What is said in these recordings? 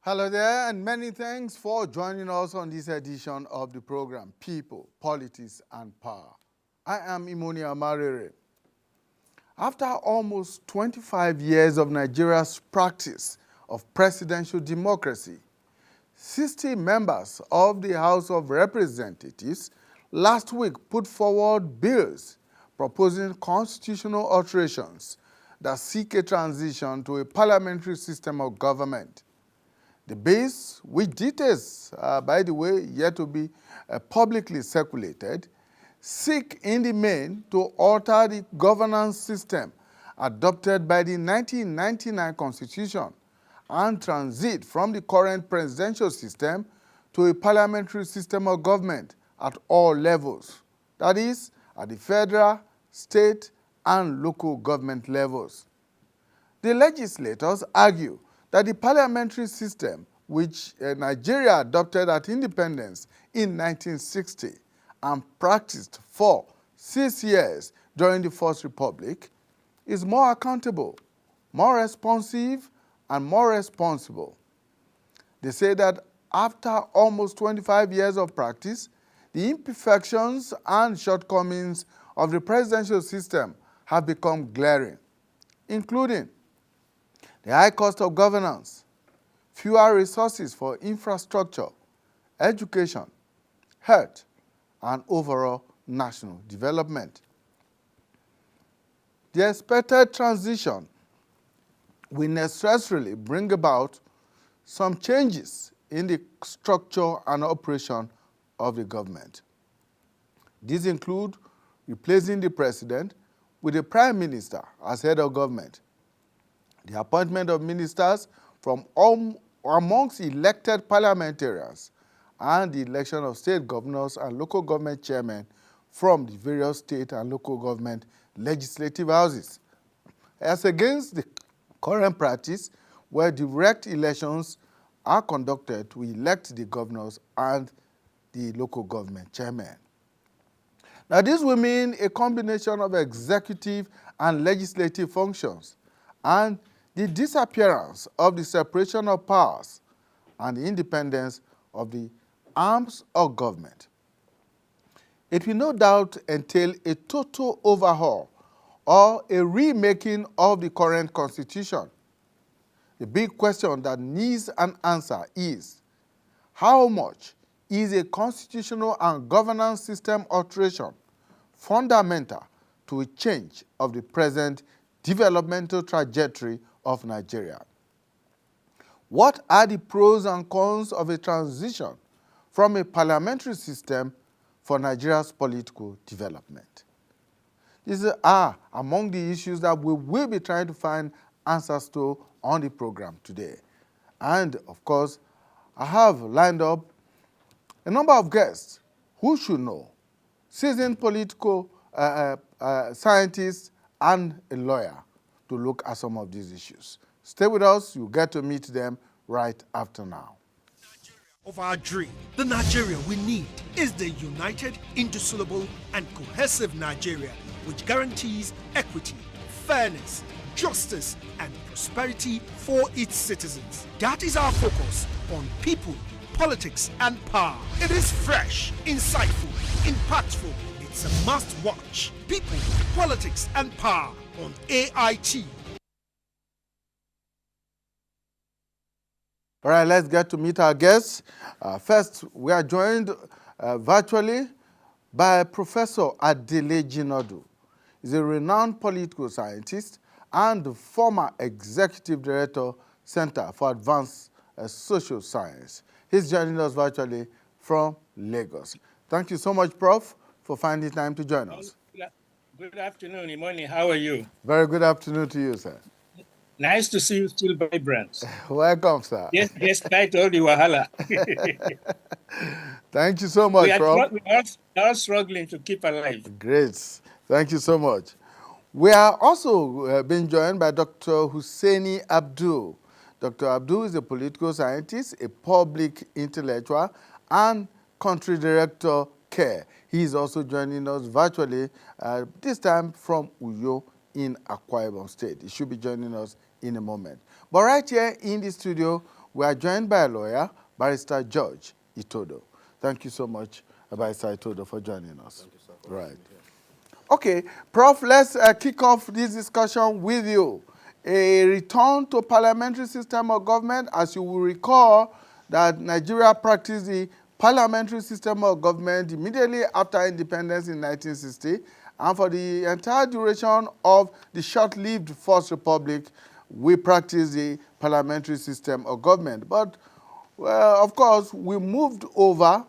Hello there, and many thanks for joining us on this edition of the program, People, Politics, and Power. I am Imoni Amarere. After almost 25 years of Nigeria's practice of presidential democracy, 60 members of the House of Representatives last week put forward bills proposing constitutional alterations that seek a transition to a parliamentary system of government. The bills, which details, by the way, yet to be publicly circulated, seek in the main to alter the governance system adopted by the 1999 Constitution and transit from the current presidential system to a parliamentary system of government at all levels, that is, at the federal, state, and local government levels. The legislators argue that the parliamentary system, which Nigeria adopted at independence in 1960 and practiced for 6 years during the First Republic, is more accountable, more responsive, and more responsible. They say that after almost 25 years of practice, the imperfections and shortcomings of the presidential system have become glaring, including the high cost of governance, fewer resources for infrastructure, education, health, and overall national development. The expected transition will necessarily bring about some changes in the structure and operation of the government. These include replacing the president with a prime minister as head of government, the appointment of ministers from amongst elected parliamentarians, and the election of state governors and local government chairmen from the various state and local government legislative houses, as against the current practice where direct elections are conducted to elect the governors and the local government chairmen. Now, this will mean a combination of executive and legislative functions and the disappearance of the separation of powers and the independence of the arms of government. It will no doubt entail a total overhaul or a remaking of the current constitution. The big question that needs an answer is, how much is a constitutional and governance system alteration fundamental to a change of the present developmental trajectory of Nigeria? What are the pros and cons of a transition from a parliamentary system for Nigeria's political development? These are among the issues that we will be trying to find answers to on the program today. And of course, I have lined up a number of guests who should know, seasoned political scientists and a lawyer, to look at some of these issues. Stay with us, you'll get to meet them right after now. Of our dream, the Nigeria we need is the united, indissoluble, and cohesive Nigeria, which guarantees equity, fairness, justice, and prosperity for its citizens. That is our focus on people, politics, and power. It is fresh, insightful, impactful. It's a must-watch. People, politics, and power on AIT. All right, let's get to meet our guests. First, we are joined virtually by Professor Adele Jinodu. He's a renowned political scientist and the former Executive Director, Center for Advanced Social Science. He's joining us virtually from Lagos. Thank you so much, Prof, for finding time to join us. Good afternoon, Imoni. How are you? Very good afternoon to you, sir. Nice to see you still vibrant. Welcome, sir. Yes, despite all the wahala. Thank you so much, Prof. We are all struggling to keep alive. Great. Thank you so much. We are also being joined by Dr. Hussaini Abdul. Dr. Abdul is a political scientist, a public intellectual, and country director, CARE. He is also joining us virtually, this time from Uyo in Akwa Ibom State. He should be joining us in a moment. But right here in the studio, We are joined by a lawyer, Barrister George Itodo. Thank you so much, Barrister Itodo, for joining us. Thank you, sir. Right. Okay, Prof, let's kick off this discussion with you. A return to parliamentary system of government. As you will recall, that Nigeria practiced the parliamentary system of government immediately after independence in 1960, and for the entire duration of the short-lived First Republic, we practiced the parliamentary system of government. But, well, of course, we moved over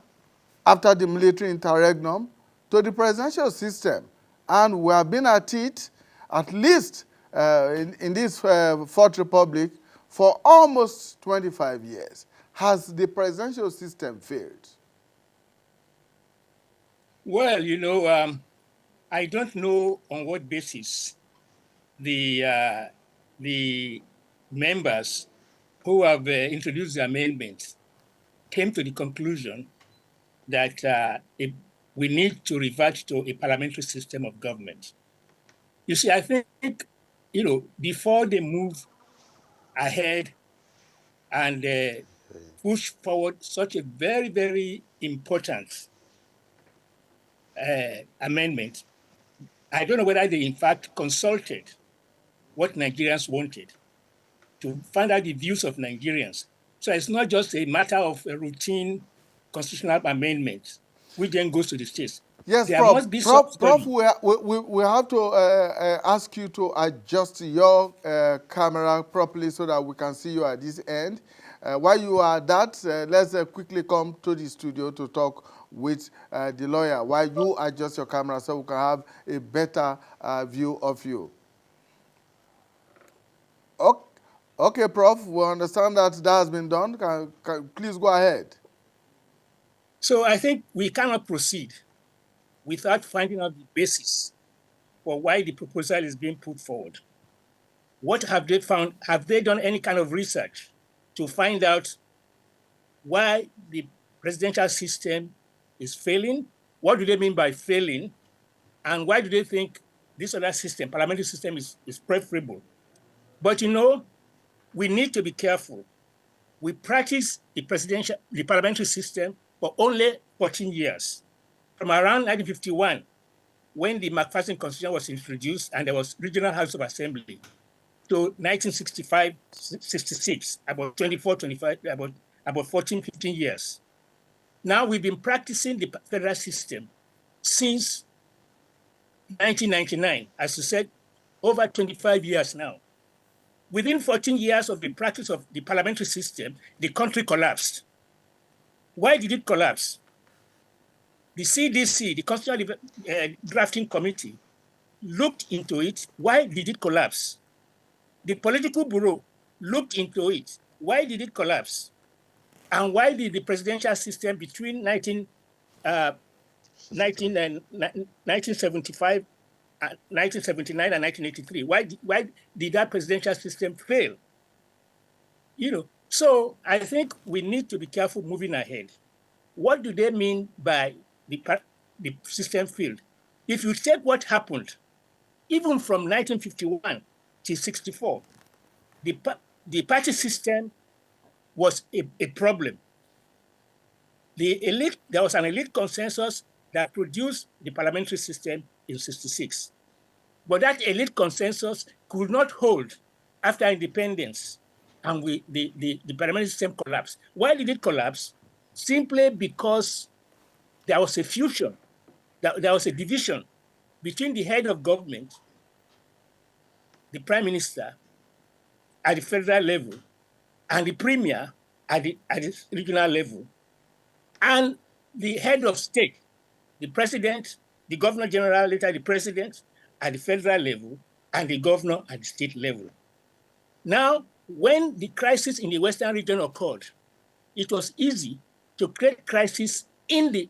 after the military interregnum to the presidential system. And we have been at it, at least in this Fourth Republic, for almost 25 years. Has the presidential system failed? Well, I don't know on what basis the members who have introduced the amendments came to the conclusion that we need to revert to a parliamentary system of government. You see, I think, before they move ahead and push forward such a very, very important amendment, I don't know whether they in fact consulted what Nigerians wanted to find out the views of Nigerians. So it's not just a matter of a routine constitutional amendment, which then goes to the states. Yes, There Prof. must be some Prof, study. we have to ask you to adjust your camera properly so that we can see you at this end. While you are at that, let's quickly come to the studio to talk with the lawyer while you adjust your camera so we can have a better view of you. Okay, Prof, we understand that has been done. Please go ahead. So I think we cannot proceed without finding out the basis for why the proposal is being put forward. What have they found? Have they done any kind of research to find out why the presidential system is failing? What do they mean by failing? And why do they think this other system, parliamentary system, is preferable? But we need to be careful. We practice the parliamentary system for only 14 years. From around 1951, when the McPherson Constitution was introduced and there was Regional House of Assembly, to 1965, 66, about 24, 25, about 14, 15 years. Now we've been practicing the federal system since 1999, as you said, over 25 years now. Within 14 years of the practice of the parliamentary system, the country collapsed. Why did it collapse? The CDC, the Constitutional Drafting Committee, looked into it. Why did it collapse? The Political Bureau looked into it. Why did it collapse? And why did the presidential system between 1975, 1979 and 1983, why did that presidential system fail? So I think we need to be careful moving ahead. What do they mean by the system failed? If you take what happened, even from 1951 to 64, the party system was a problem. There was an elite consensus that produced the parliamentary system in 66. But that elite consensus could not hold after independence, and the parliamentary system collapsed. Why did it collapse? Simply because there was a fusion, there was a division between the head of government, the prime minister, at the federal level, and the premier at the regional level, and the head of state, the president, the governor general, later the president, at the federal level, and the governor at the state level. Now, when the crisis in the Western region occurred, it was easy to create crisis in the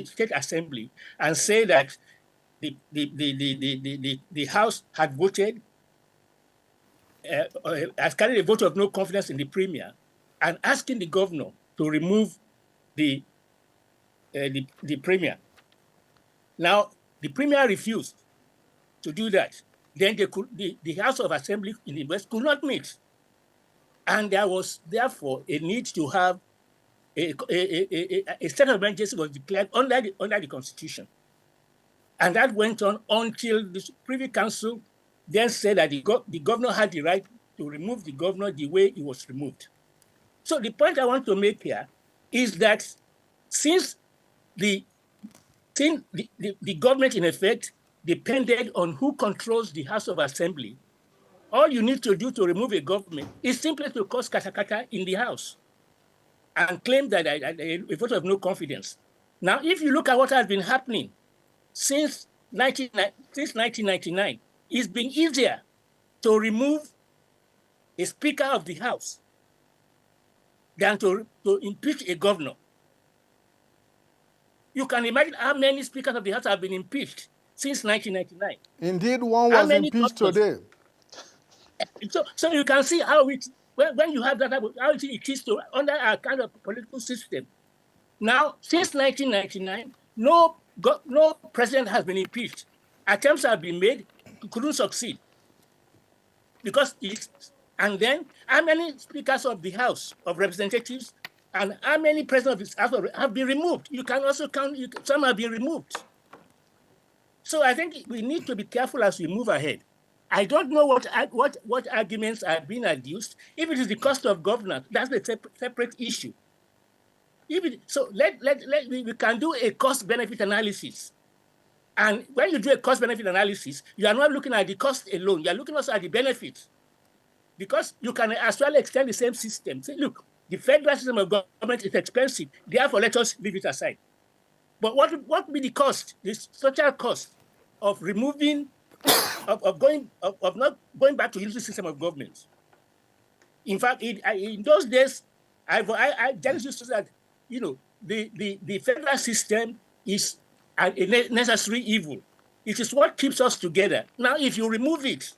state assembly and say that the House had voted, has carried a vote of no confidence in the premier, and asking the governor to remove the premier. Now, the premier refused to do that. Then the House of Assembly in the West could not meet. And there was therefore a need to have a state of emergency was declared under the Constitution. And that went on until the Privy Council then said that the governor had the right to remove the governor the way he was removed. So the point I want to make here is that since the government, in effect, depended on who controls the House of Assembly, all you need to do to remove a government is simply to cause katakata in the House and claim that a vote of no confidence. Now, if you look at what has been happening since 1999, it's been easier to remove a Speaker of the House than to impeach a governor. You can imagine how many Speakers of the House have been impeached since 1999. Indeed, one was impeached today. So you can see how when you have that, how it is to under our kind of political system. Now, since 1999, no president has been impeached. Attempts have been made, couldn't succeed. And then how many speakers of the House of Representatives and how many presidents of the House have been removed? You can also count, some have been removed. So I think we need to be careful as we move ahead. I don't know what arguments are being adduced. If it is the cost of governance, that's a separate issue. We can do a cost-benefit analysis. And when you do a cost-benefit analysis, you are not looking at the cost alone. You are looking also at the benefits. Because you can as well extend the same system. Say, look, the federal system of government is expensive. Therefore, let us leave it aside. But what would be the cost, the social cost of removing, of not going back to the system of government? In fact, in those days, I just used to say that, the federal system is a necessary evil. It is what keeps us together. Now, if you remove it,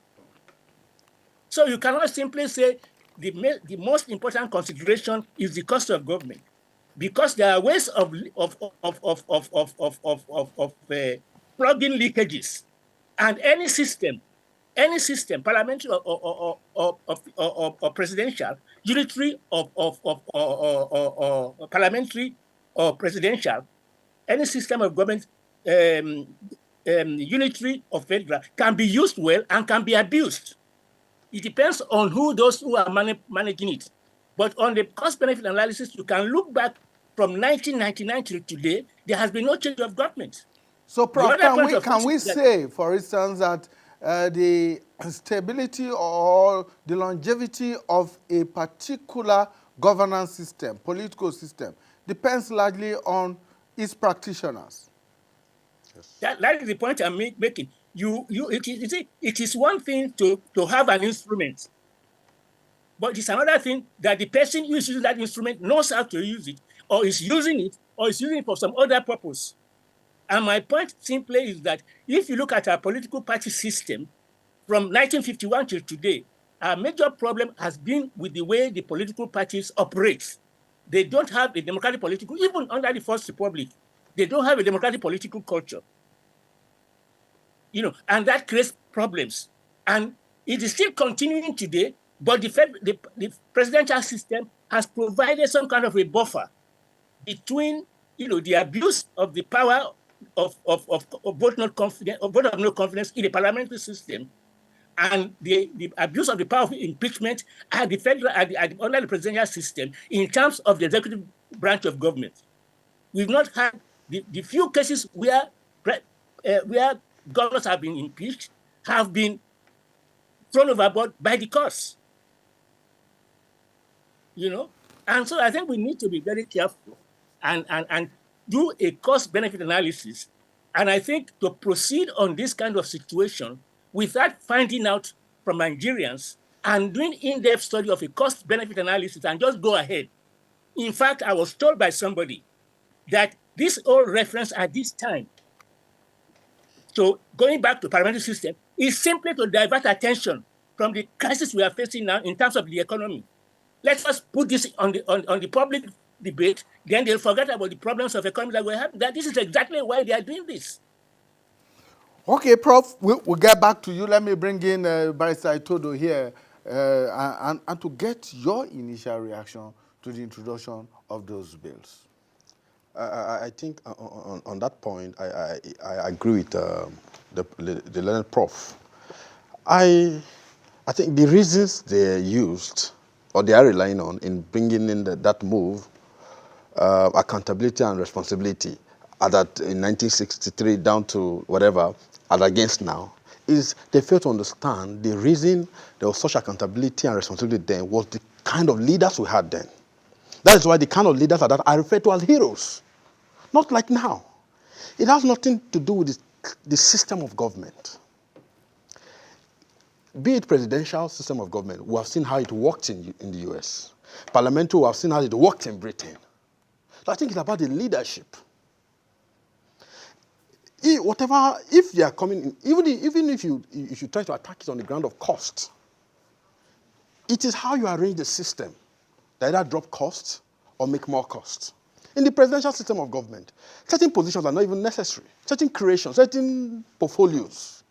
so you cannot simply say the most important consideration is the cost of government, because there are ways of plugging leakages, and any system, parliamentary or presidential, unitary or parliamentary or presidential, any system of government, unitary or federal, can be used well and can be abused. It depends on those who are managing it. But on the cost-benefit analysis, you can look back from 1999 to today, there has been no change of government. So, Prof, can we say, for instance, that the stability or the longevity of a particular governance system, political system, depends largely on its practitioners? Yes. That is the point I'm making. It is one thing to have an instrument, but it's another thing that the person who is using that instrument knows how to use it, or is using it for some other purpose. And my point simply is that if you look at our political party system from 1951 till today, our major problem has been with the way the political parties operate. They don't have a democratic political, even under the First Republic, they don't have a democratic political culture. And that creates problems. And it is still continuing today, but the presidential system has provided some kind of a buffer between, the abuse of the power of vote of no confidence in the parliamentary system and the abuse of the power of impeachment at the federal, under the presidential system in terms of the executive branch of government. We've not had the few cases where governors have been impeached, have been thrown overboard by the courts. And so I think we need to be very careful and do a cost-benefit analysis. And I think to proceed on this kind of situation without finding out from Nigerians and doing in-depth study of a cost-benefit analysis and just go ahead. In fact, I was told by somebody that this old reference at this time, so going back to parliamentary system, is simply to divert attention from the crisis we are facing now in terms of the economy. Let us put this on the public debate, then they'll forget about the problems of economy that we have. That this is exactly why they are doing this. Okay, Prof, we'll get back to you. Let me bring in Barrister Itodo here. and to get your initial reaction to the introduction of those bills. I think on that point, I agree with the learned prof. I think the reasons they used, or they are relying on in bringing in that move, accountability and responsibility, at that in 1963 down to whatever, and against now, is they fail to understand the reason there was such accountability and responsibility then was the kind of leaders we had then. That is why the kind of leaders that I refer to as heroes. Not like now. It has nothing to do with the system of government. Be it presidential system of government, we have seen how it worked in the US. Parliamentary, we have seen how it worked in Britain. So I think it's about the leadership. If they are coming in, even if you try to attack it on the ground of cost, it is how you arrange the system that either drop costs or make more costs. In the presidential system of government, certain positions are not even necessary. Certain creations, certain portfolios.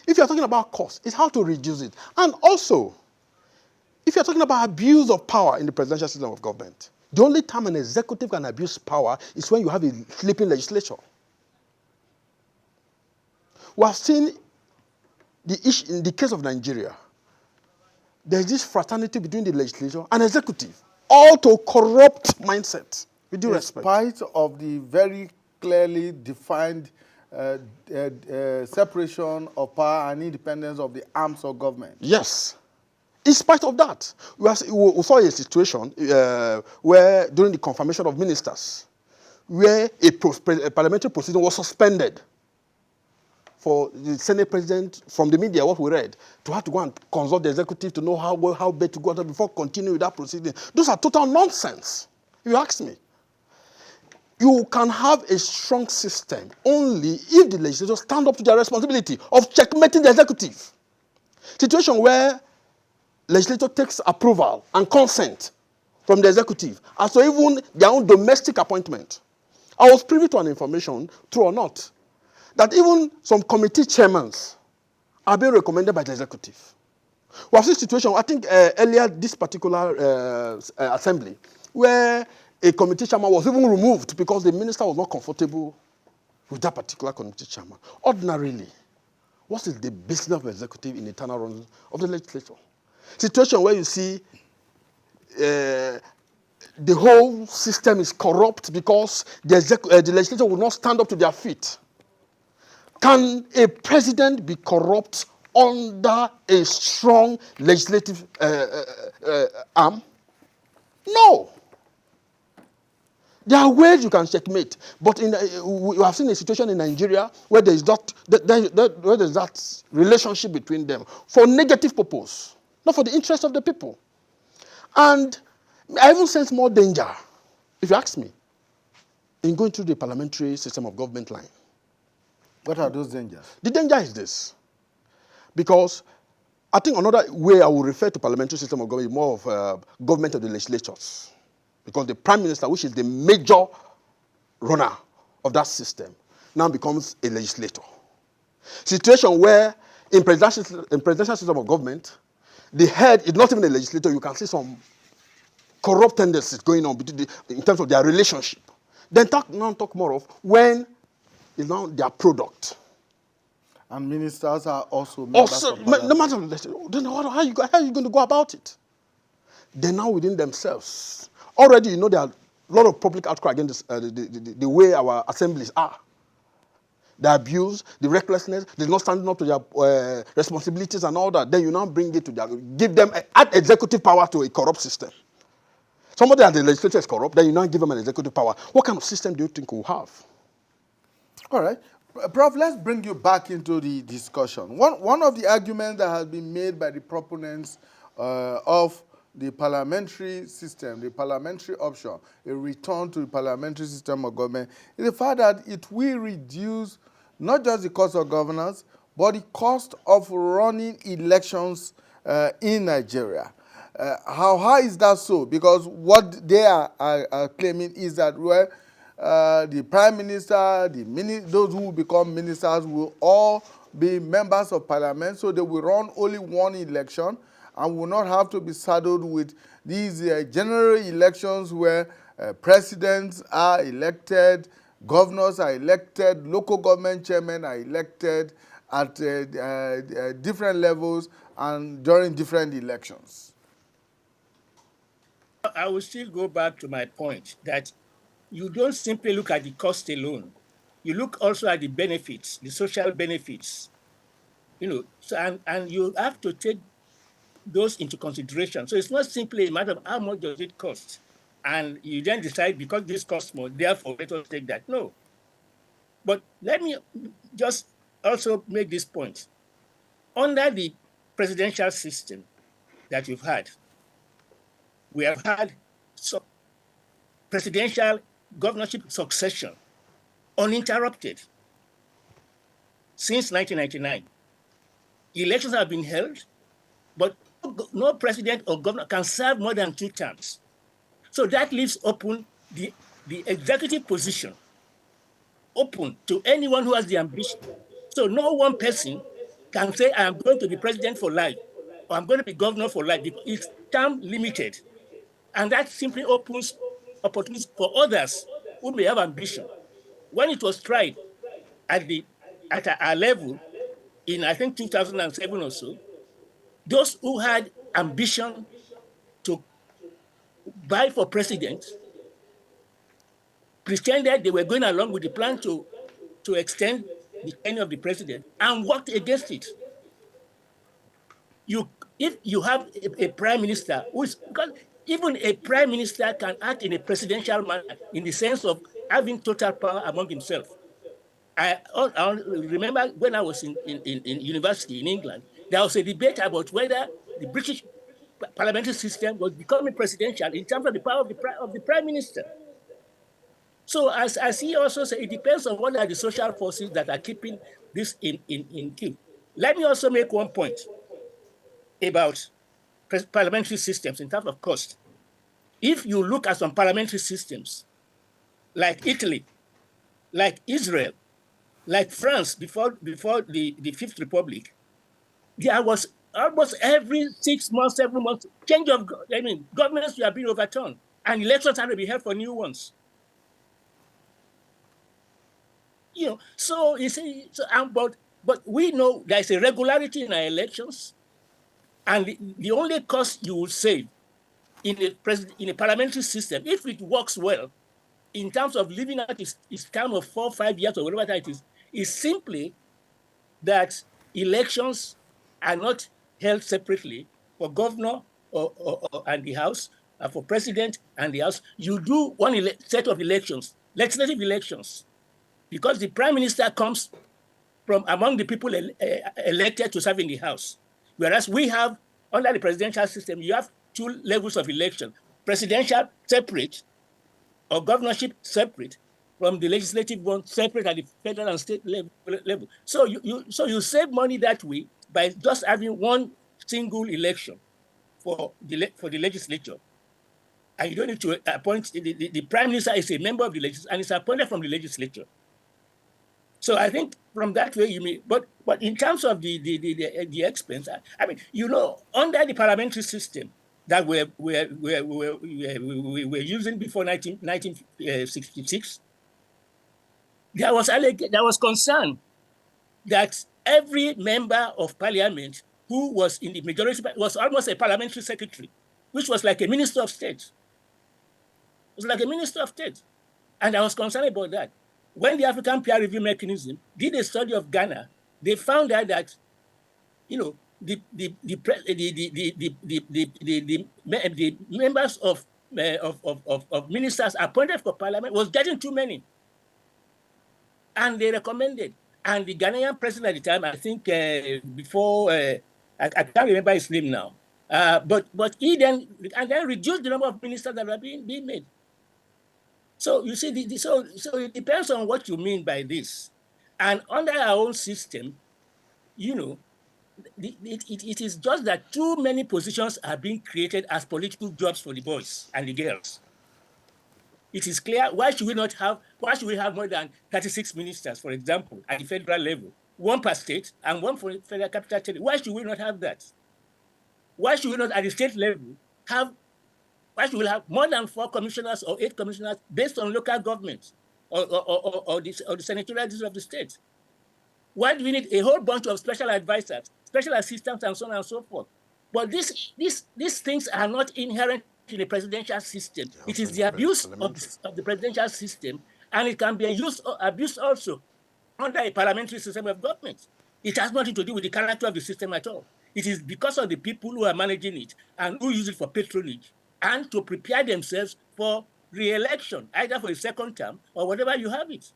If you're talking about cost, it's how to reduce it. And also, if you're talking about abuse of power in the presidential system of government, the only time an executive can abuse power is when you have a sleeping legislature. We have seen the issue in the case of Nigeria. There's this fraternity between the legislature and executive, all to corrupt mindset. With due respect. In spite of the very clearly defined separation of power and independence of the arms of government. Yes. In spite of that, we saw a situation where during the confirmation of ministers, where a parliamentary proceeding was suspended for the Senate president, from the media, what we read, to have to go and consult the executive to know how best to go out before continuing with that proceeding. Those are total nonsense, if you ask me. You can have a strong system only if the legislators stand up to their responsibility of checkmating the executive. Situation where legislature takes approval and consent from the executive as to even their own domestic appointment. I was privy to an information, true or not, that even some committee chairmen are being recommended by the executive. We have seen a situation, I think earlier this particular assembly, where a committee chairman was even removed because the minister was not comfortable with that particular committee chairman. Ordinarily, what is the business of the executive in the turnaround of the legislature? Situation where you see the whole system is corrupt because the legislature will not stand up to their feet. Can a president be corrupt under a strong legislative arm? No. There are ways you can checkmate, but we have seen a situation in Nigeria where there is that relationship between them for negative purpose, not for the interest of the people. And I even sense more danger, if you ask me, in going through the parliamentary system of government line. What are those dangers? The danger is this, because I think another way I will refer to parliamentary system of government is more of government of the legislatures. Because the prime minister, which is the major runner of that system, now becomes a legislator. Situation where in presidential system of government, the head is not even a legislator. You can see some corrupt tendencies going on in terms of their relationship. Then talk more of when it's now their product. And ministers are also members of parliament. No matter then how are you going to go about it? They're now within themselves. Already, you know, there are a lot of public outcry against the way our assemblies are. The abuse, the recklessness, they're not standing up to their responsibilities and all that. Then you now bring it to give them, add executive power to a corrupt system. Somebody at the legislature is corrupt, then you now give them an executive power. What kind of system do you think we'll have? All right. Prof, let's bring you back into the discussion. One of the arguments that has been made by the proponents of the parliamentary system, the parliamentary option, a return to the parliamentary system of government, is the fact that it will reduce not just the cost of governance, but the cost of running elections in Nigeria. How high is that so? Because what they are claiming is that the prime minister, those who will become ministers will all be members of parliament, so they will run only one election. and will not have to be saddled with these general elections where presidents are elected, governors are elected, local government chairmen are elected at different levels and during different elections. I will still go back to my point that you don't simply look at the cost alone. You look also at the benefits, the social benefits, so, and you have to take those into consideration. So it's not simply a matter of how much does it cost. And you then decide because this costs more, therefore let us take that. No. But let me just also make this point. Under the presidential system that we've had, we have had presidential governorship succession uninterrupted since 1999. Elections have been held, but no president or governor can serve more than 2 terms. So that leaves open the executive position open to anyone who has the ambition. So no one person can say, I am going to be president for life, or I'm going to be governor for life, because it's term limited. And that simply opens opportunities for others who may have ambition. When it was tried at our level in, I think, 2007 or so, those who had ambition to vie for president pretended they were going along with the plan to extend the tenure of the president and worked against it. If you have a prime minister who is, because even a prime minister can act in a presidential manner in the sense of having total power among himself. I remember when I was in university in England, there was a debate about whether the British parliamentary system was becoming presidential in terms of the power of the prime minister. So as he also said, it depends on what are the social forces that are keeping this in queue. Let me also make one point about parliamentary systems in terms of cost. If you look at some parliamentary systems, like Italy, like Israel, like France before the Fifth Republic, there was almost every 6 months, 7 months, change of, governments were being overturned, and elections had to be held for new ones. So you see, but we know there's a regularity in our elections, and the only cost you will save in a parliamentary system, if it works well, in terms of living out its term of 4 or 5 years or whatever that is simply that elections are not held separately for governor and the House, for president and the House. You do one set of elections, legislative elections, because the prime minister comes from among the people elected to serve in the House. Whereas we have, under the presidential system, you have 2 levels of election: presidential separate, or governorship separate, from the legislative one separate at the federal and state level. So you save money that way by just having one single election for the legislature. And you don't need to appoint, the prime minister is a member of the legislature and is appointed from the legislature. So I think from that way you may, but in terms of the expense, under the parliamentary system that we're using before 1966, there was concern that every member of parliament who was in the majority was almost a parliamentary secretary, which was like a minister of state. It was like a minister of state. And I was concerned about that. When the African Peer Review Mechanism did a study of Ghana, they found out that, the members of ministers appointed for parliament was getting too many, and they recommended. And the Ghanaian president at the time, I think before I can't remember his name now, but he then reduced the number of ministers that were being made. So you see, so it depends on what you mean by this. And under our own system, it is just that too many positions are being created as political jobs for the boys and the girls. It is clear, why should we have more than 36 ministers, for example, at the federal level, 1 per state and 1 for federal capital territory? Why should we not have that? Why should we not, at the state level, why should we have more than 4 commissioners or 8 commissioners based on local governments or the senatorial district of the state? Why do we need a whole bunch of special advisors, special assistants, and so on and so forth? But these things are not inherent in the presidential system. It is the abuse of the presidential system, and it can be abused also under a parliamentary system of government. It has nothing to do with the character of the system at all. It is because of the people who are managing it and who use it for patronage and to prepare themselves for re-election, either for a second term or whatever you have it.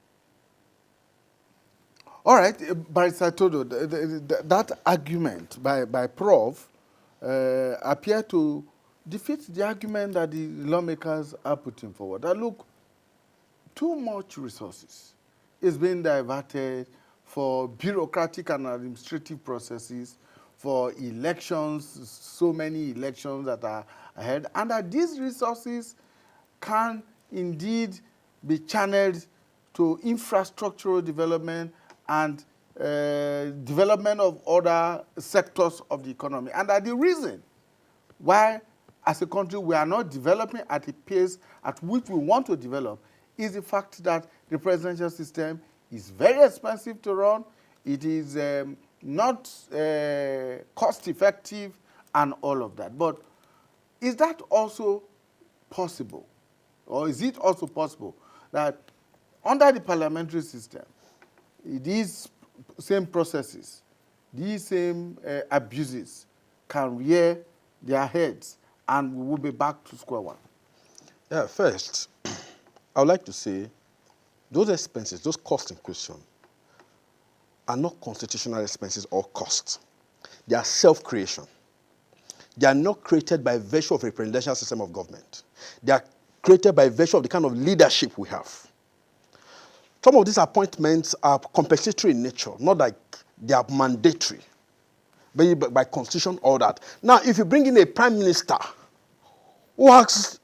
All right, Barrister Todo, that argument by Prof appear to defeat the argument that the lawmakers are putting forward. That look, too much resources is being diverted for bureaucratic and administrative processes, for elections, so many elections that are ahead, and that these resources can indeed be channeled to infrastructural development and development of other sectors of the economy. And that the reason why, as a country, we are not developing at a pace at which we want to develop is the fact that the presidential system is very expensive to run, it is not cost-effective, and all of that. But is that also possible? Or is it also possible that under the parliamentary system, these same processes, these same abuses can rear their heads and we will be back to square one? Yeah, first, I would like to say those expenses, those costs in question, are not constitutional expenses or costs. They are self-creation. They are not created by virtue of a presidential system of government. They are created by virtue of the kind of leadership we have. Some of these appointments are compensatory in nature, not like they are mandatory, maybe by constitution or that. Now, if you bring in a prime minister who has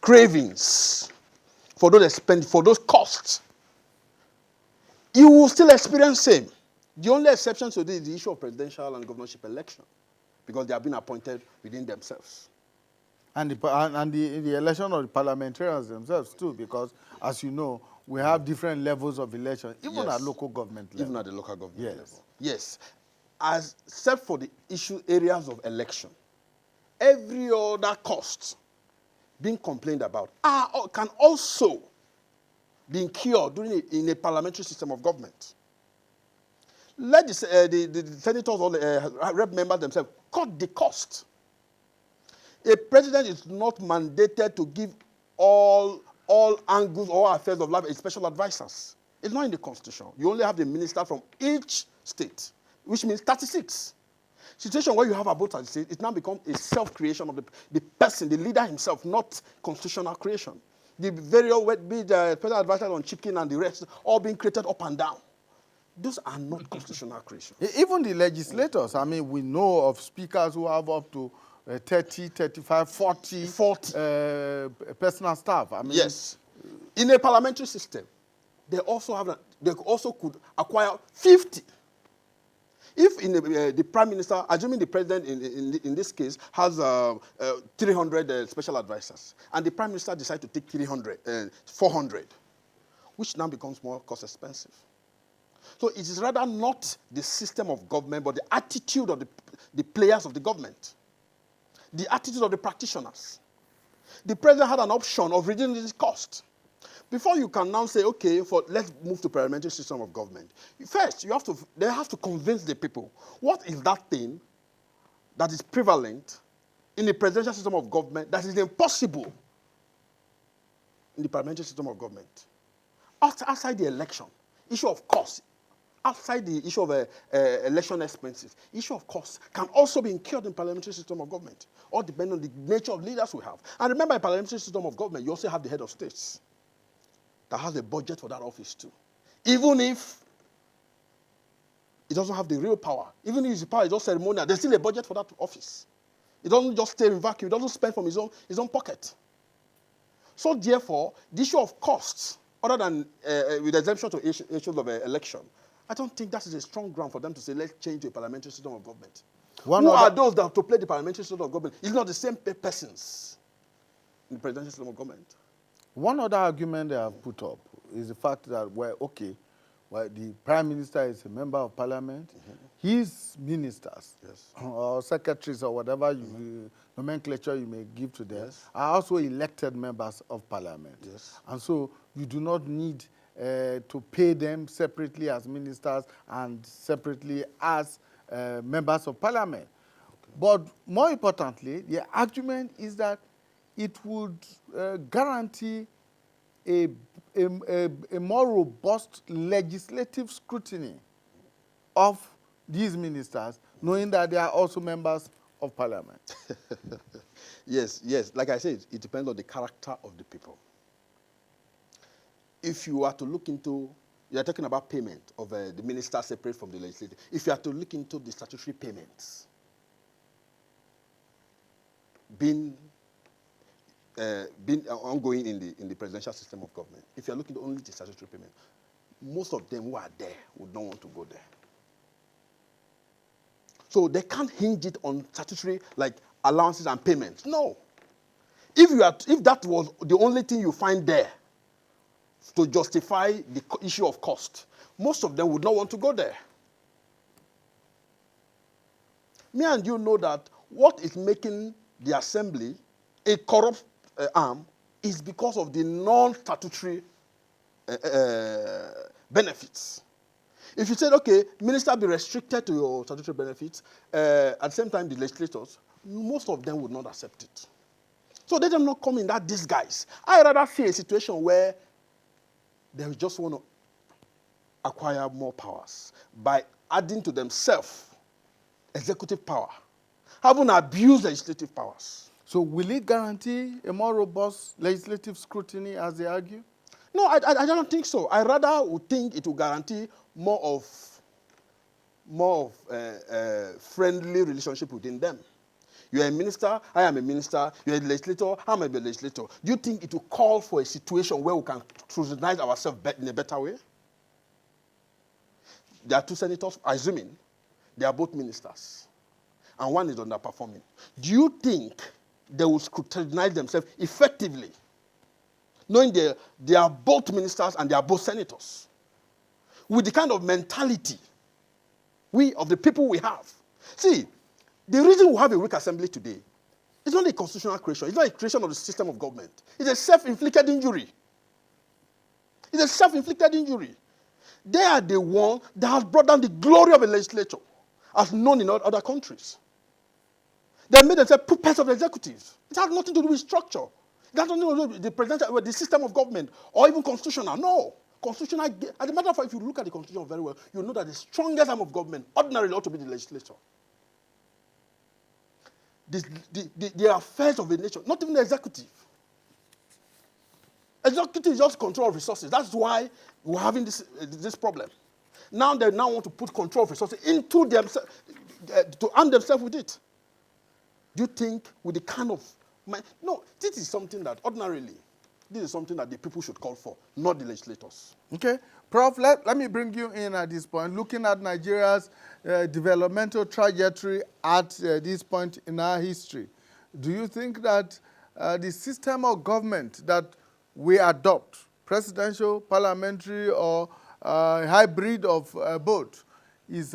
cravings for those costs, you will still experience same. The only exception to this is the issue of presidential and governorship election, because they have been appointed within themselves. And the election of the parliamentarians themselves too, because as you know, we have different levels of election, even at local government level. Even at the local government level. Yes. Except for the areas of election, every other cost being complained about can also be incurred in a parliamentary system of government. Let the senators or the rep members themselves cut the cost. A president is not mandated to give all angles or affairs of life a special advisors. It's not in the constitution. You only have the minister from each state, which means 36. Situation where you have about 36, it now becomes a self-creation of the person, the leader himself, not constitutional creation. The the special advisors on chicken and the rest, all being created up and down. Those are not constitutional creation. Even the legislators, I mean, we know of speakers who have up to 30, 35, 40 personal staff. I mean, yes. In a parliamentary system, they also could acquire 50. If the prime minister, assuming the president in this case has 300 special advisors, and the prime minister decides to take 400, which now becomes more cost expensive. So it is rather not the system of government, but the attitude of the players of the government, the attitude of the practitioners. The president had an option of reducing this cost. Before you can now say, okay, let's move to parliamentary system of government. First, they have to convince the people, what is that thing that is prevalent in the presidential system of government that is impossible in the parliamentary system of government? Outside the election, issue of cost, outside the issue of election expenses, issue of cost can also be incurred in parliamentary system of government, all depending on the nature of leaders we have. And remember, in parliamentary system of government, you also have the head of states that has a budget for that office too. Even if it doesn't have the real power, even if the power is just ceremonial, there's still a budget for that office. It doesn't just stay in vacuum, it doesn't spend from his own pocket. So therefore, the issue of costs, other than with exemption to issues of election, I don't think that is a strong ground for them to say, let's change to a parliamentary system of government. One Who are other, those that have to play the parliamentary system of government? It's not the same persons in the presidential system of government. one other argument they have put up is the fact that, well, okay, well, the prime minister is a member of parliament. His ministers Yes. or secretaries or whatever nomenclature you may give to them Yes. are also elected members of parliament. Yes. And so you do not need to pay them separately as ministers and separately as members of parliament. But more importantly, the argument is that it would guarantee a more robust legislative scrutiny of these ministers, knowing that they are also members of parliament. Yes, yes. Like I said, it depends on the character of the people. If you are to look into, you are talking about payment of the minister separate from the legislature. If you are to look into the statutory payments being ongoing in the presidential system of government, if you are looking at only the statutory payment, most of them who are there would not want to go there. So they can't hinge it on statutory like allowances and payments. No. If that was the only thing you find there to justify the issue of cost, most of them would not want to go there. Me and you know that what is making the assembly a corrupt arm is because of the non-statutory benefits. If you said, okay, minister be restricted to your statutory benefits, at the same time the legislators, most of them would not accept it. So let them not come in that disguise. I rather see a situation where they just want to acquire more powers by adding to themselves executive power, having abused legislative powers. So will it guarantee a more robust legislative scrutiny, as they argue? No, I don't think so. I rather would think it will guarantee more of friendly relationship within them. You're a minister, I am a minister. You're a legislator, I'm a legislator. Do you think it will call for a situation where we can scrutinize ourselves in a better way? There are two senators, assuming they are both ministers, and one is underperforming. Do you think they will scrutinize themselves effectively, knowing they are both ministers and they are both senators, with the kind of mentality of the people we have? See, the reason we have a weak assembly today is not a constitutional creation. It's not a creation of the system of government. It's a self-inflicted injury. It's a self-inflicted injury. They are the one that has brought down the glory of a legislature, as known in other countries. They made themselves puppets of the executives. It has nothing to do with structure. It has nothing to do with the presidential, with the system of government, or even constitutional. No. Constitutional, as a matter of fact, if you look at the constitution very well, you know that the strongest arm of government ordinarily ought to be the legislature. The affairs of a nation, not even the executive. Executive is just control of resources. That's why we're having this problem. Now they want to put control of resources into themselves, to arm themselves with it. Do you think with the kind of... No, this is something that ordinarily, this is something that the people should call for, not the legislators. Okay. Prof, let me bring you in at this point. Looking at Nigeria's developmental trajectory at this point in our history, do you think that the system of government that we adopt, presidential, parliamentary, or hybrid of both, is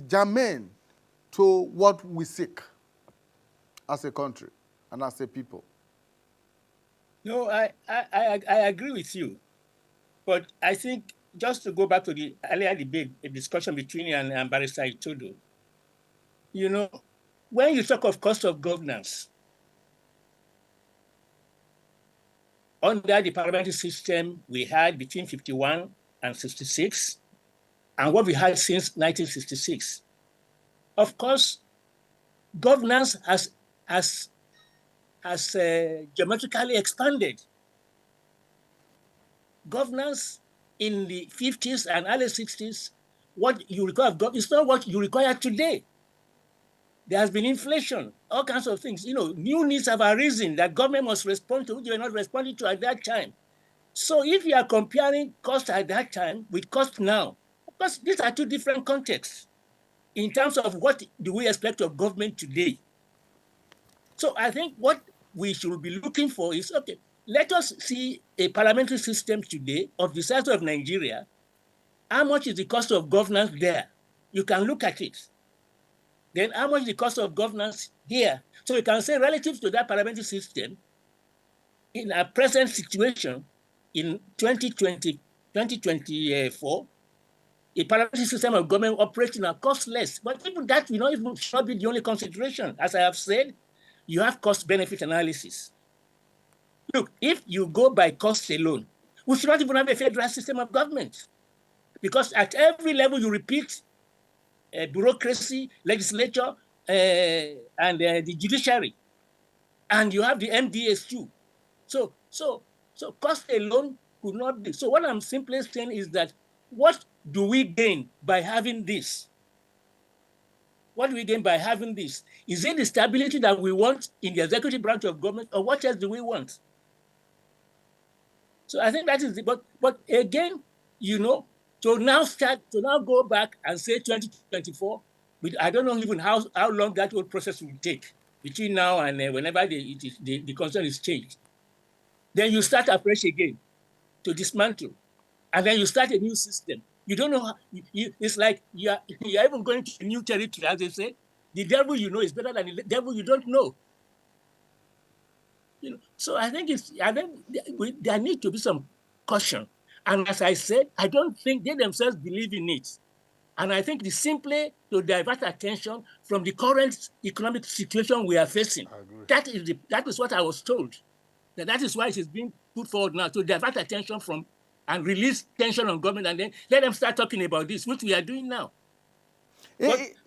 germane to what we seek as a country and as a people? No, I agree with you. But I think, just to go back to the earlier debate, a discussion between you and Barrister Itodo, you know, when you talk of cost of governance, under the parliamentary system we had between 51 and 66, and what we had since 1966, of course, governance has geometrically expanded. Governance in the 50s and early 60s, what you require of government is not what you require today. There has been inflation, all kinds of things. You know, new needs have arisen that government must respond to, which you are not responding to at that time. So if you are comparing cost at that time with cost now, of course, these are two different contexts. in terms of what do we expect of government today. So I think what we should be looking for is, okay, let us see a parliamentary system today of the size of Nigeria. How much is the cost of governance there? You can look at it. Then how much is the cost of governance here? So you can say relative to that parliamentary system, in our present situation, in 2024, a parliamentary system of government operating at cost less. But even that, it should not be the only consideration. As I have said, you have cost-benefit analysis. Look, if you go by cost alone, we should not even have a federal system of government. Because at every level you repeat bureaucracy, legislature, and the judiciary. And you have the MDAs too. So cost alone could not be. So what I'm simply saying is that, what do we gain by having this? What do we gain by having this? Is it the stability that we want in the executive branch of government, or what else do we want? So I think that is but again, to now go back and say 2024, I don't know even how long that whole process will take between now and whenever the constitution is changed. Then you start afresh again to dismantle, and then you start a new system. You don't know it's like you're even going to a new territory, as they say. The devil you know is better than the devil you don't know. So I think there needs to be some caution. And as I said, I don't think they themselves believe in it. And I think it's simply to divert attention from the current economic situation we are facing. That is what I was told. That is why it is being put forward now, to divert attention from and release tension on government, and then let them start talking about this, which we are doing now.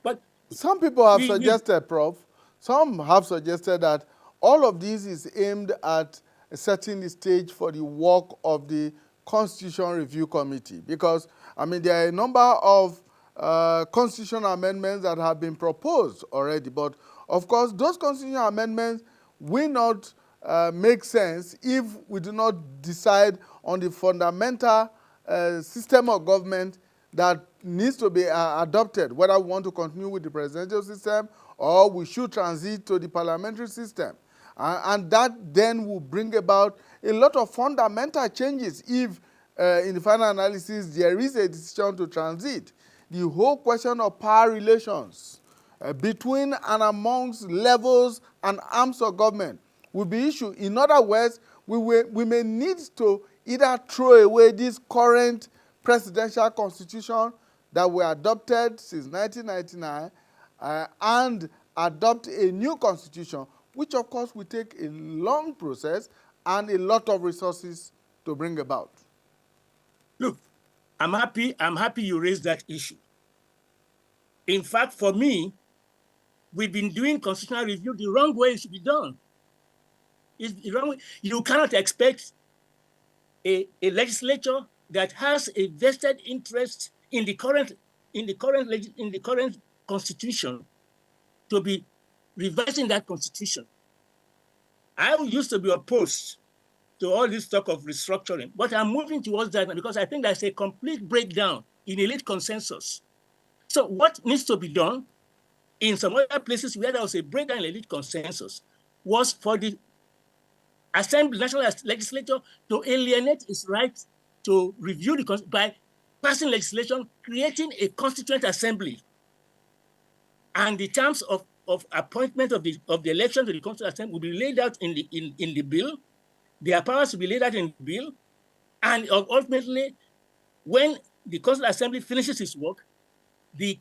But some people have suggested, Prof, some have suggested that all of this is aimed at setting the stage for the work of the Constitution Review Committee, because, there are a number of constitutional amendments that have been proposed already, but of course, those constitutional amendments will not make sense if we do not decide on the fundamental system of government that needs to be adopted, whether we want to continue with the presidential system or we should transit to the parliamentary system. And that then will bring about a lot of fundamental changes if, in the final analysis, there is a decision to transit. The whole question of power relations between and amongst levels and arms of government will be issued. In other words, we may need to either throw away this current presidential constitution that we adopted since 1999 and adopt a new constitution, which of course will take a long process and a lot of resources to bring about. Look, I'm happy you raised that issue. In fact, for me, we've been doing constitutional review the wrong way it should be done. It's the wrong way. You cannot expect a legislature that has a vested interest in the current constitution to be revising that constitution. I used to be opposed to all this talk of restructuring, but I'm moving towards that because I think there's a complete breakdown in elite consensus. So what needs to be done in some other places where there was a breakdown in elite consensus was for the Assembly, National Legislature, to alienate its right to review by passing legislation, creating a constituent assembly. And the terms of appointment of the election to the Constituent Assembly will be laid out in the bill. Their powers will be laid out in the bill. And ultimately, when the Constituent Assembly finishes its work, the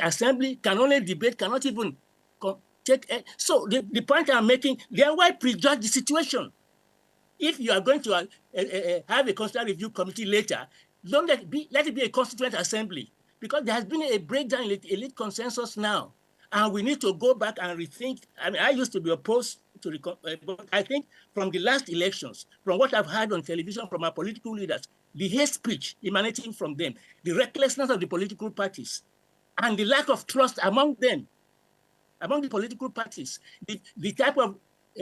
Assembly can only debate, cannot even take. So the point I'm making, then why prejudge the situation? If you are going to have a Constitutional Review Committee later, don't let it be a Constituent Assembly, because there has been a breakdown in elite consensus now. And we need to go back and rethink. I used to be opposed to but I think from the last elections, from what I've heard on television from our political leaders, the hate speech emanating from them, the recklessness of the political parties, and the lack of trust among them, among the political parties, the type of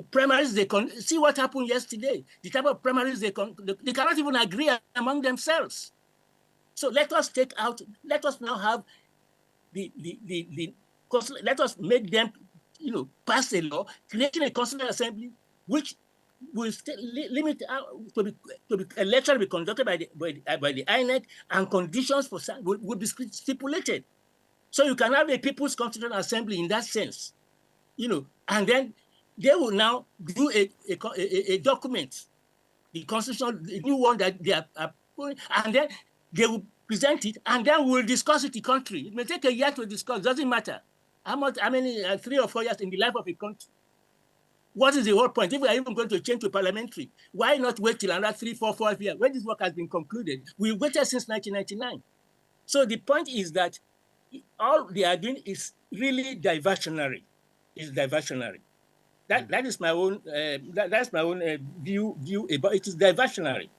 primaries they see what happened yesterday, the type of primaries they cannot even agree among themselves. So let us now have let us make them, pass a law creating a constitutional assembly which will limit to be election be conducted by the INEC, and conditions for will be stipulated. So you can have a people's constitutional assembly in that sense, and then they will now do a document, the constitution, the new one that they are putting, and then they will present it, and then we'll discuss it in the country. It may take a year to discuss, doesn't matter how many 3 or 4 years in the life of a country. What is the whole point? If we are even going to change to parliamentary, why not wait till another 3, 4, 5 years when this work has been concluded? We waited since 1999. So the point is that all they are doing is really diversionary. It's diversionary. That is my own. That's my own view about it. Is diversionary.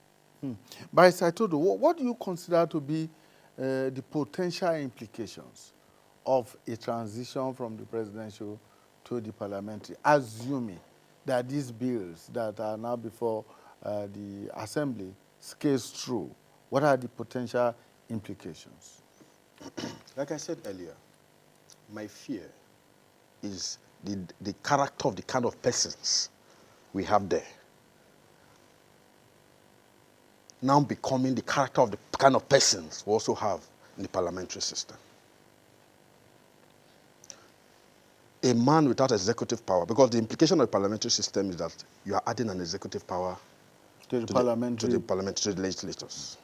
By Saitodo, what do you consider to be the potential implications of a transition from the presidential to the parliamentary, assuming that these bills that are now before the assembly scales through? What are the potential implications? Like I said earlier, my fear is the character of the kind of persons we have there now becoming the character of the kind of persons we also have in the parliamentary system. A man without executive power, because the implication of the parliamentary system is that you are adding an executive power to the legislators.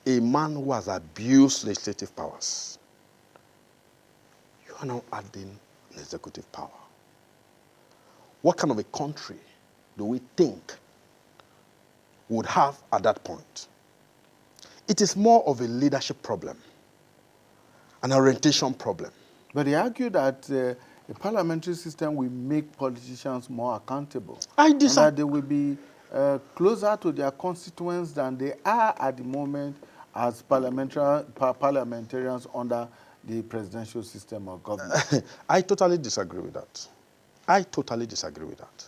A man who has abused legislative powers, you are now adding an executive power. What kind of a country do we think we would have at that point? It is more of a leadership problem, an orientation problem. But they argue that a parliamentary system will make politicians more accountable. And that they will be closer to their constituents than they are at the moment as parliamentarians under the presidential system of government. I totally disagree with that. I totally disagree with that.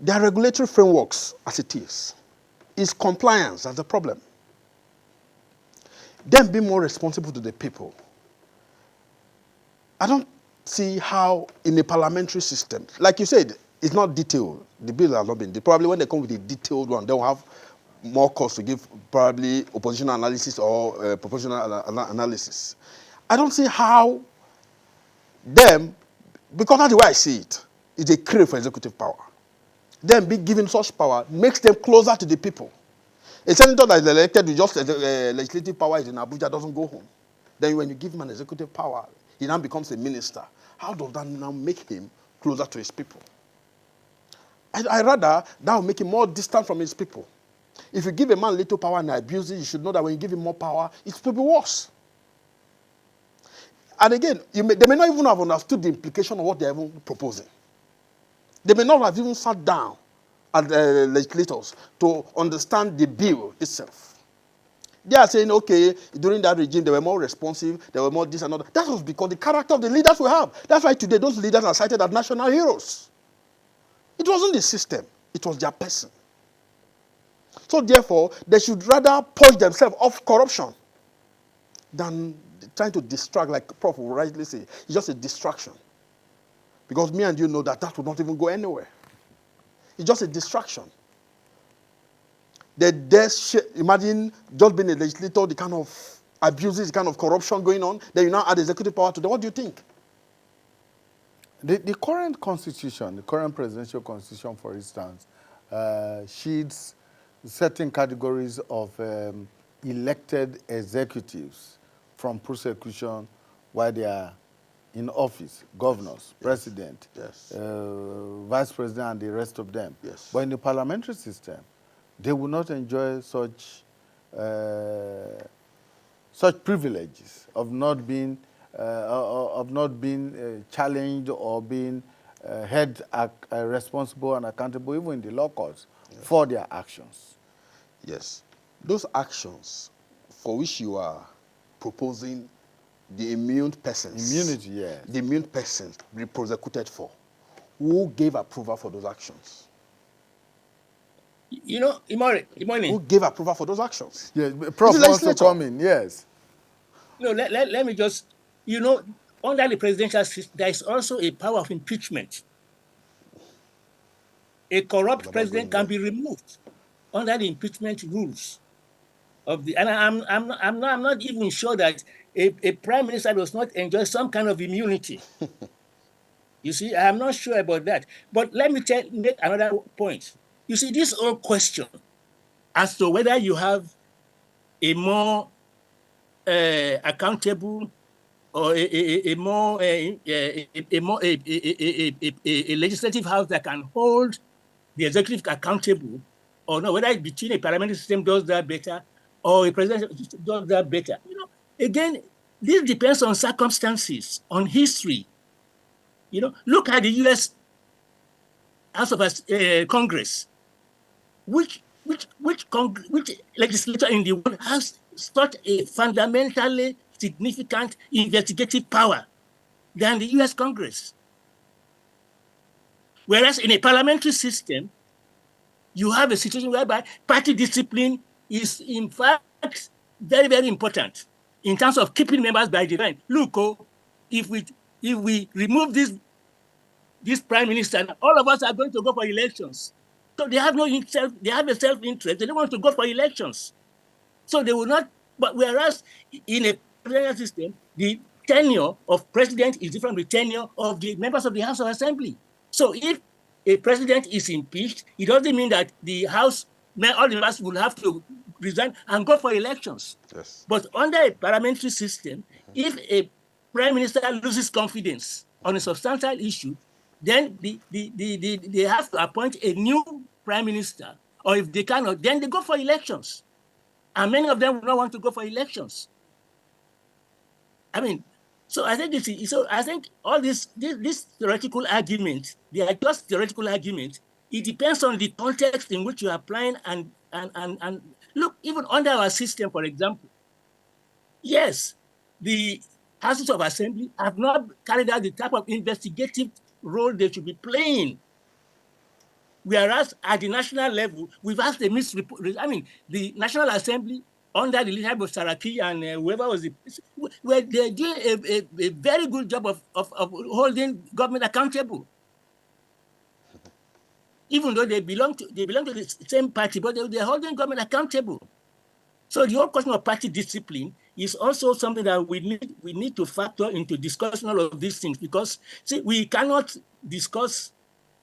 There are regulatory frameworks as it is. It's compliance that's the problem. Them being more responsible to the people. I don't see how in a parliamentary system, like you said, it's not detailed. The bill has not been. Probably when they come with a detailed one, they'll have more cost to give probably oppositional analysis or proportional analysis. I don't see how them, because that's the way I see it, is a crave for executive power. Them being given such power makes them closer to the people. A senator that is elected with just legislative power is in Abuja doesn't go home. Then when you give him an executive power, he now becomes a minister. How does that now make him closer to his people? I rather that will make him more distant from his people. If you give a man little power and abuse it, you should know that when you give him more power, it will be worse. And again, they may not even have understood the implication of what they are even proposing. They may not have even sat down as legislators to understand the bill itself. They are saying, okay, during that regime, they were more responsive, they were more this and that. That was because the character of the leaders we have. That's why today those leaders are cited as national heroes. It wasn't the system, it was their person. So therefore, they should rather purge themselves of corruption than trying to distract, like Prof will rightly say. It's just a distraction. Because me and you know that would not even go anywhere. It's just a distraction. Imagine just being a legislator, the kind of abuses, the kind of corruption going on, then you now add executive power to them. What do you think? The current constitution, the current presidential constitution, for instance, shields certain categories of elected executives from prosecution while they are in office, governors, president, vice president, and the rest of them. Yes. But in the parliamentary system, they will not enjoy such privileges of not being challenged or being held responsible and accountable, even in the law courts, for their actions. Yes. Those actions for which you are proposing the immune persons. Immunity, yes. The immune persons be prosecuted for. Who gave approval for those actions? Imani. Who gave approval for those actions? Yes, Prof wants to come in, yes. Let me just you know, under the presidential system, there is also a power of impeachment. A corrupt president can be removed under the impeachment rules of the. And I'm not even sure that a prime minister does not enjoy some kind of immunity. You see, I'm not sure about that. But let me make another point. You see, this whole question as to whether you have a more accountable or a legislative house that can hold the executive accountable, or no, whether between a parliamentary system does that better or a presidential system does that better. You know, again, this depends on circumstances, on history. You know, look at the U.S. House of Congress. Which legislature in the world has such a fundamentally significant investigative power than the U.S. Congress? Whereas in a parliamentary system, you have a situation whereby party discipline is, in fact, very, very important in terms of keeping members by design. Look, if we remove this prime minister, all of us are going to go for elections. So they have they have a self-interest. They don't want to go for elections. So they will not, but whereas in a presidential system, the tenure of president is different from the tenure of the members of the House of Assembly. So if a president is impeached, it doesn't mean that the House, all the members will have to resign and go for elections. Yes. But under a parliamentary system, if a prime minister loses confidence on a substantial issue, then they have to appoint a new prime minister, or if they cannot, then they go for elections. And many of them will not want to go for elections. I mean, so I think all this theoretical argument, they are just theoretical arguments. It depends on the context in which you are applying and look, even under our system, for example, yes, the Houses of Assembly have not carried out the type of investigative role they should be playing. Whereas at the national level, we've asked the the National Assembly under the leadership of Saraki and whoever was where they're doing a very good job of holding government accountable. Even though they belong to the same party, but they're holding government accountable. So the whole question of party discipline is also something that we need to factor into discussing all of these things, because see, we cannot discuss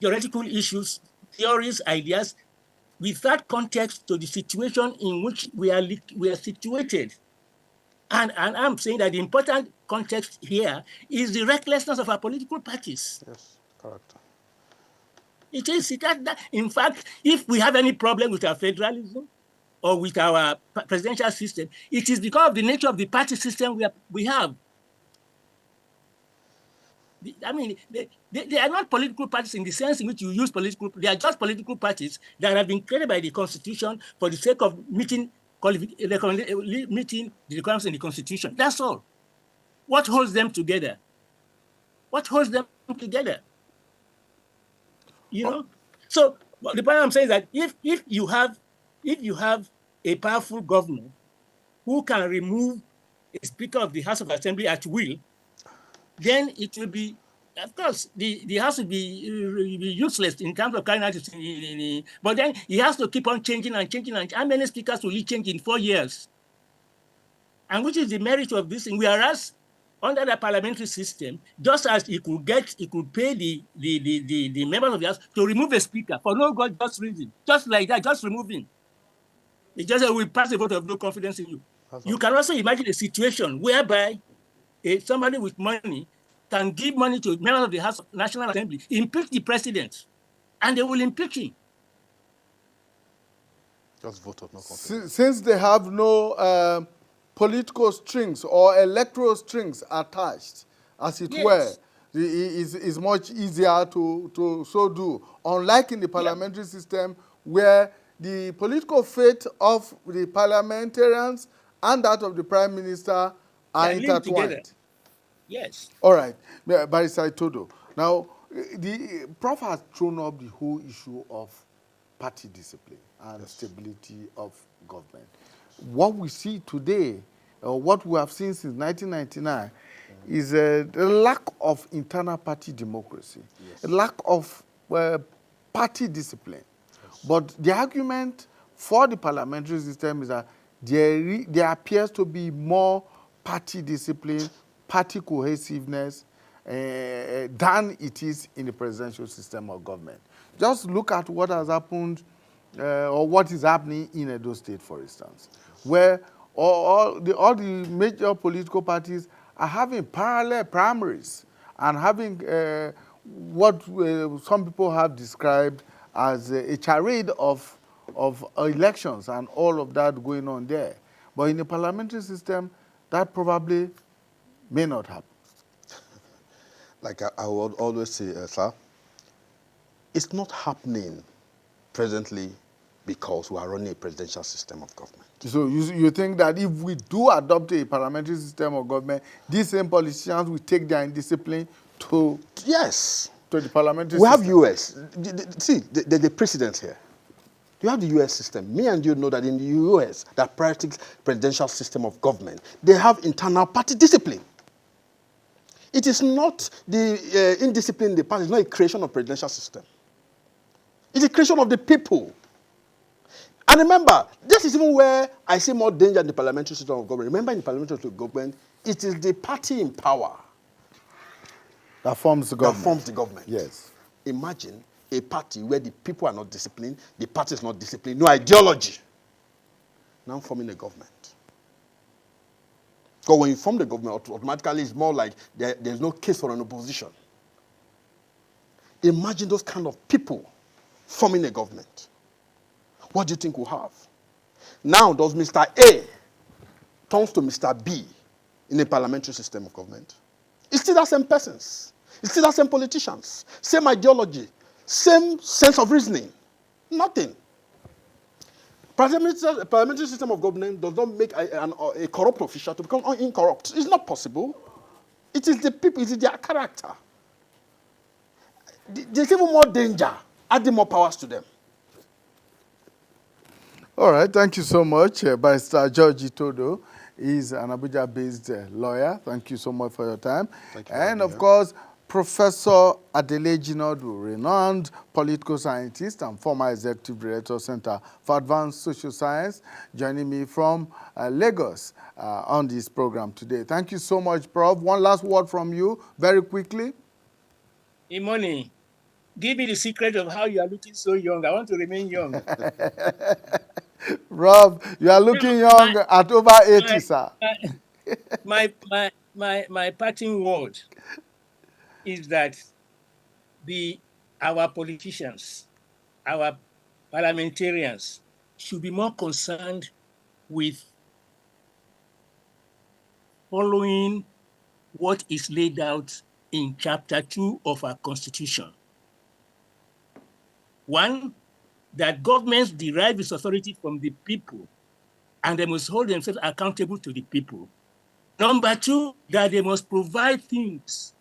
theoretical issues, theories, ideas without context to the situation in which we are situated. And I'm saying that the important context here is the recklessness of our political parties. Yes, correct. It is. In fact, if we have any problem with our federalism or with our presidential system, it is because of the nature of the party system we have. I mean, they are not political parties in the sense in which you use political. They are just political parties that have been created by the Constitution for the sake of meeting the requirements in the Constitution. That's all. What holds them together? What holds them together? You know. So the point I'm saying is that if you have a powerful governor who can remove a Speaker of the House of Assembly at will, then it will be, of course, the House will be useless in terms of carrying out its, but then he has to keep on changing and changing. And how many speakers will he change in 4 years? And which is the merit of this thing? Whereas under the parliamentary system, just as he could pay the members of the House to remove a speaker for no just reason, just like that, just remove him. It's just that we pass a vote of no confidence in you. You can also imagine a situation whereby somebody with money can give money to members of the House of National Assembly, impeach the president, and they will impeach him. Just vote of no confidence. Since they have no political strings or electoral strings attached, as it were, it's much easier to so do. Unlike in the parliamentary system, where the political fate of the parliamentarians and that of the prime minister are intertwined. Yes. All right, Barrister Itodo. Now, the Prof has thrown up the whole issue of party discipline and stability of government. What we see today what we have seen since 1999 is a lack of internal party democracy, a lack of party discipline. But the argument for the parliamentary system is that there appears to be more party discipline, party cohesiveness than it is in the presidential system of government. Just look at what has happened or what is happening in Edo State, for instance, where all the major political parties are having parallel primaries and having what some people have described as a charade of elections and all of that going on there. But in the parliamentary system, that probably may not happen. Like I would always say, sir, it's not happening presently because we are running a presidential system of government. So you think that if we do adopt a parliamentary system of government, these same politicians will take their indiscipline to Yes. To the parliamentary we system? have U.S. See, the precedent here. You have the U.S. system. Me and you know that in the U.S., that presidential system of government, they have internal party discipline. It is not the indiscipline in the party. It's not a creation of presidential system. It's a creation of the people. And remember, this is even where I see more danger in the parliamentary system of government. Remember, in the parliamentary system of government, it is the party in power that forms the government. Yes. Imagine a party where the people are not disciplined, the party is not disciplined, no ideology. Now forming a government. Because when you form the government, automatically it's more like there's no case for an opposition. Imagine those kind of people forming a government. What do you think we'll have? Now, does Mr. A turns to Mr. B in a parliamentary system of government? It's still the same persons. It's still the same politicians. Same ideology. Same sense of reasoning. Nothing. Parliamentary system of government does not make a corrupt official to become incorrupt. It's not possible. It is the people, it is their character. There's even more danger, adding more powers to them. All right, thank you so much. Barrister George Itodo is an Abuja-based lawyer. Thank you so much for your time. Thank you. And of course, Professor Adele Jinodu, renowned political scientist and former executive director, Center for Advanced Social Science, joining me from Lagos on this program today. Thank you so much, Prof. One last word from you, very quickly. Imoni, give me the secret of how you are looking so young. I want to remain young. Rob, you are looking young at over 80, sir. My parting word is that our politicians, our parliamentarians should be more concerned with following what is laid out in Chapter 2 of our Constitution. One, that governments derive its authority from the people and they must hold themselves accountable to the people. Number two, that they must provide things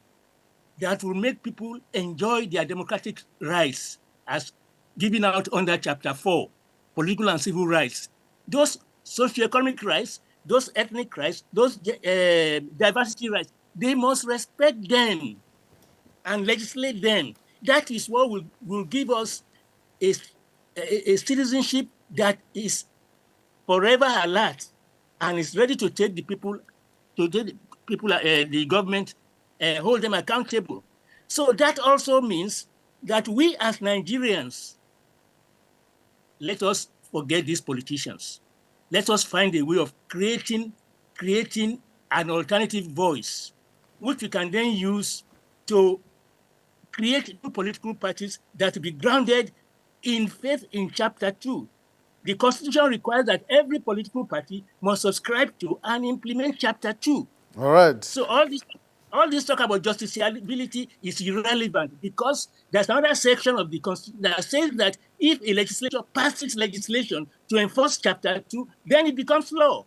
that will make people enjoy their democratic rights as given out under Chapter 4, political and civil rights. Those socioeconomic rights, those ethnic rights, those diversity rights, they must respect them and legislate them. That is what will give us a citizenship that is forever alert and is ready to take the people, the government, hold them accountable. So that also means that we as Nigerians, let us forget these politicians. Let us find a way of creating an alternative voice, which we can then use to create new political parties that will be grounded in faith in Chapter 2. The Constitution requires that every political party must subscribe to and implement Chapter 2. All right. So all this talk about justiciability is irrelevant because there's another section of the Constitution that says that if a legislature passes legislation to enforce Chapter 2, then it becomes law.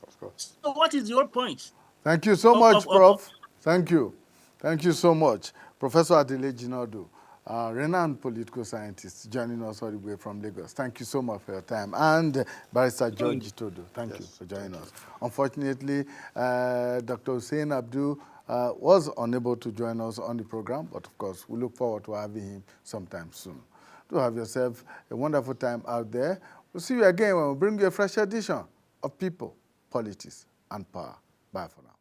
Of course. So what is your point? Thank you so much, Prof. Thank you. Thank you so much, Professor Adele Jinodu. renowned political scientist, joining us all the way from Lagos. Thank you so much for your time. And Barrister George Todo, thank you for joining us. Unfortunately, Dr. Hussein Abdul was unable to join us on the program, but of course, we look forward to having him sometime soon. Do have yourself a wonderful time out there. We'll see you again when we bring you a fresh edition of People, Politics, and Power. Bye for now.